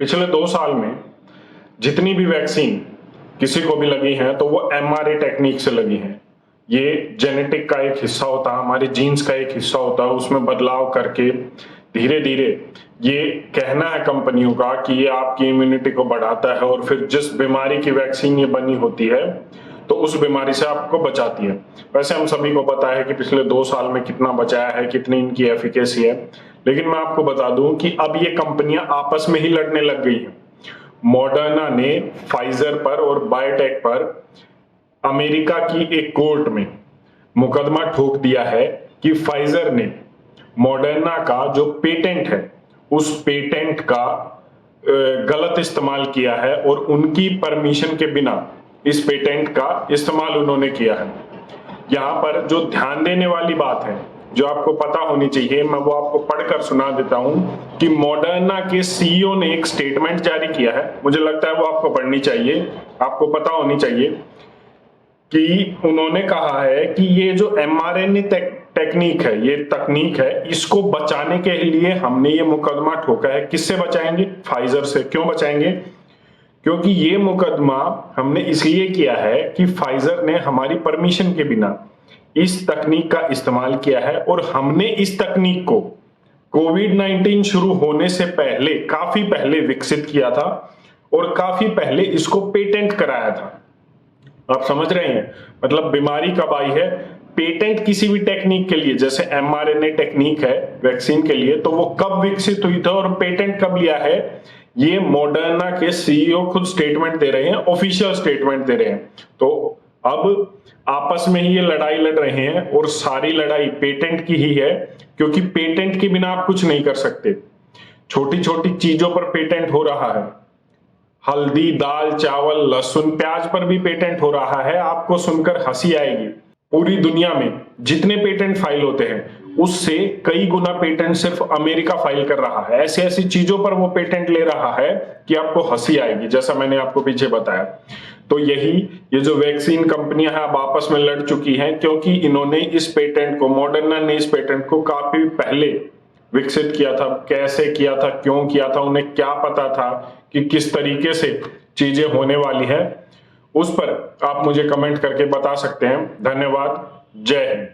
पिछले 2 साल में जितनी भी वैक्सीन किसी को भी लगी है तो वो एमआरए टेक्निक से लगी है। ये जेनेटिक का एक हिस्सा होता है, हमारे जीन्स का एक हिस्सा होता है, उसमें बदलाव करके धीरे धीरे ये कहना है कंपनियों का कि ये आपकी इम्यूनिटी को बढ़ाता है और फिर जिस बीमारी की वैक्सीन ये बनी होती है तो उस बीमारी से आपको बचाती है। वैसे हम सभी को पता है कि पिछले 2 साल में कितना बचाया है, कितनी इनकी एफिकेसी है, लेकिन मैं आपको बता दूं कि अब ये कंपनियां आपस में ही लड़ने लग गई हैं। मॉडर्ना ने फाइजर पर और बायोटेक पर अमेरिका की एक कोर्ट में मुकदमा ठोक दिया है कि फाइजर ने मॉडर्ना का जो पेटेंट है उस पेटेंट का गलत इस्तेमाल किया है और उनकी परमिशन के बिना इस पेटेंट का इस्तेमाल उन्होंने किया है। यहां पर जो ध्यान देने वाली बात है, जो आपको पता होनी चाहिए, मैं वो आपको पढ़कर सुना देता हूं कि मॉडर्ना के सीईओ ने एक स्टेटमेंट जारी किया है। मुझे लगता है वो आपको पढ़नी चाहिए, आपको पता होनी चाहिए कि उन्होंने कहा है कि ये जो एमआरएनए टेक्निक है, ये तकनीक है, इसको बचाने के लिए हमने ये मुकदमा ठोका है। किससे बचाएंगे? फाइजर से। क्यों बचाएंगे? क्योंकि ये मुकदमा हमने इसलिए किया है कि फाइजर ने हमारी परमिशन के बिना इस तकनीक का इस्तेमाल किया है और हमने इस तकनीक को कोविड-19 शुरू होने से पहले, काफी पहले विकसित किया था और काफी पहले इसको पेटेंट कराया था। आप समझ रहे हैं? मतलब बीमारी कब आई है? पेटेंट किसी भी टेक्निक के लिए, जैसे एमआरएनए टेक्निक है वैक्सीन के लिए, तो वो कब विकसित हुई थी और पेटेंट कब लिया है, ये मॉडर्ना के सीईओ खुद स्टेटमेंट दे रहे हैं, ऑफिशियल स्टेटमेंट दे रहे हैं। तो अब आपस में ही ये लड़ाई लड़ रहे हैं और सारी लड़ाई पेटेंट की ही है, क्योंकि पेटेंट के बिना आप कुछ नहीं कर सकते। छोटी छोटी चीजों पर पेटेंट हो रहा है, हल्दी, दाल, चावल, लहसुन, प्याज पर भी पेटेंट हो रहा है। आपको सुनकर हंसी आएगी, पूरी दुनिया में जितने पेटेंट फाइल होते हैं उससे कई गुना पेटेंट सिर्फ अमेरिका फाइल कर रहा है। ऐसी ऐसी चीजों पर वो पेटेंट ले रहा है कि आपको हंसी आएगी, जैसा मैंने आपको पीछे बताया। तो ये जो वैक्सीन कंपनियां हैं अब आपस में लड़ चुकी हैं, क्योंकि इन्होंने इस पेटेंट को, मॉडर्ना ने इस पेटेंट को काफी पहले विकसित किया था। कैसे किया था, क्यों किया था, उन्हें क्या पता था कि किस तरीके से चीजें होने वाली है, उस पर आप मुझे कमेंट करके बता सकते हैं। धन्यवाद। जय हिंद।